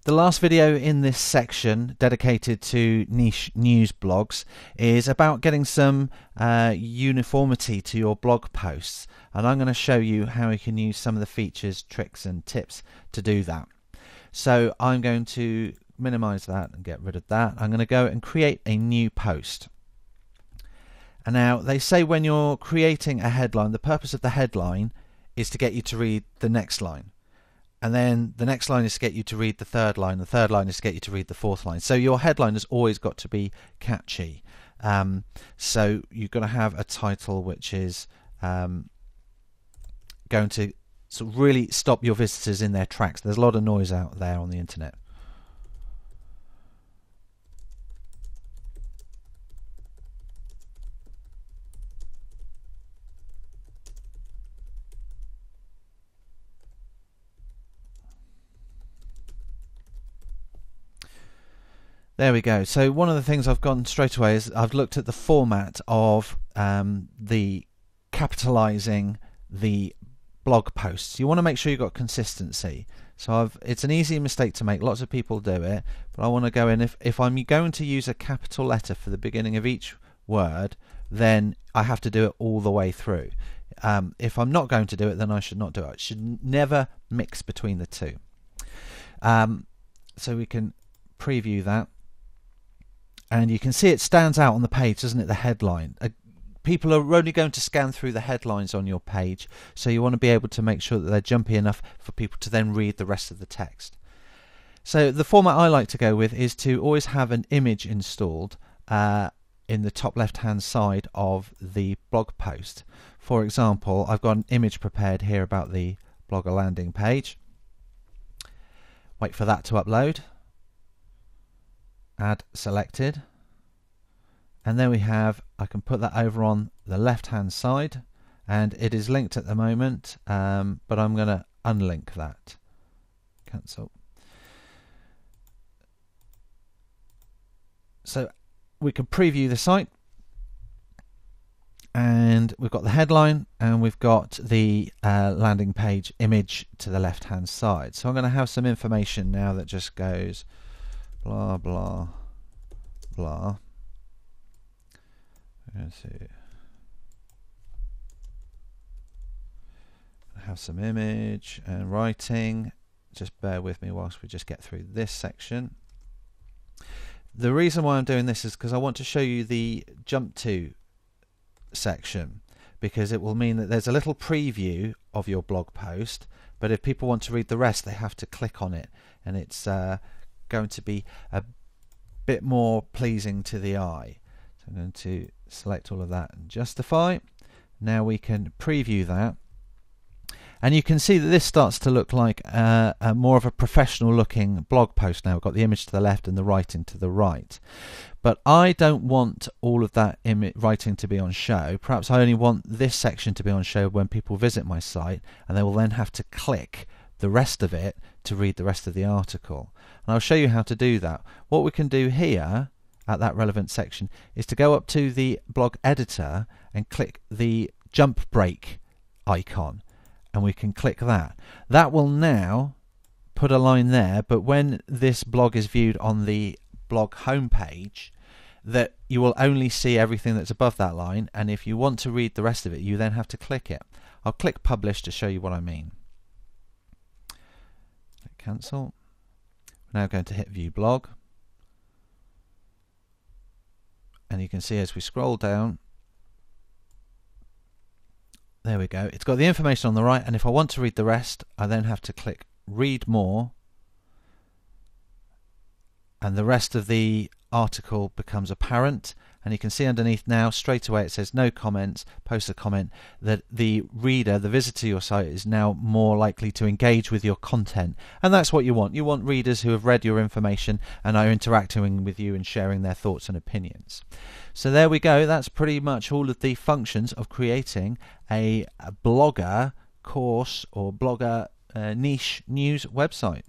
The last video in this section dedicated to niche news blogs is about getting some uniformity to your blog posts, and I'm going to show you how you can use some of the features, tricks and tips to do that. So I'm going to minimize that and get rid of that. I'm going to go and create a new post. And now they say when you're creating a headline, the purpose of the headline is to get you to read the next line. And then the next line is to get you to read the third line. The third line is to get you to read the fourth line. So your headline has always got to be catchy. So you've got to have a title which is going to sort of really stop your visitors in their tracks. There's a lot of noise out there on the internet. There we go. So one of the things I've gone straight away is I've looked at the format of the capitalizing the blog posts. You want to make sure you've got consistency. So it's an easy mistake to make. Lots of people do it, but I want to go in. If I'm going to use a capital letter for the beginning of each word, then I have to do it all the way through. If I'm not going to do it, then I should not do it. I should never mix between the two. So we can preview that. And you can see it stands out on the page, doesn't it, the headline. People are only going to scan through the headlines on your page, so you want to be able to make sure that they're jumpy enough for people to then read the rest of the text. So the format I like to go with is to always have an image installed in the top left hand side of the blog post. For example, I've got an image prepared here about the Blogger landing page. Wait for that to upload. Add selected, and then I can put that over on the left hand side, and it is linked at the moment, but I'm going to unlink that. Cancel. So we can preview the site, and we've got the headline and we've got the landing page image to the left hand side. So I'm going to have some information now that just goes blah blah blah. Let's see. I have some image and writing. Just bear with me whilst we just get through this section. The reason why I'm doing this is because I want to show you the jump to section, because it will mean that there's a little preview of your blog post, but if people want to read the rest, they have to click on it, and it's going to be a bit more pleasing to the eye. So I'm going to select all of that and justify. Now we can preview that, and you can see that this starts to look like a more of a professional looking blog post now. We've got the image to the left and the writing to the right, but I don't want all of that writing to be on show. Perhaps I only want this section to be on show when people visit my site, and they will then have to click the rest of it to read the rest of the article. And I'll show you how to do that. What we can do here at that relevant section is to go up to the blog editor and click the jump break icon, and we can click that. That will now put a line there, but when this blog is viewed on the blog homepage, that you will only see everything that's above that line, and if you want to read the rest of it, you then have to click it. I'll click publish to show you what I mean. Cancel. We're now going to hit view blog, and you can see as we scroll down, there we go, it's got the information on the right, and if I want to read the rest, I then have to click read more, and the rest of the article becomes apparent. And you can see underneath now straight away it says no comments, post a comment, that the reader, the visitor to your site, is now more likely to engage with your content. And that's what you want. You want readers who have read your information and are interacting with you and sharing their thoughts and opinions. So there we go. That's pretty much all of the functions of creating a blogger course or blogger niche news website.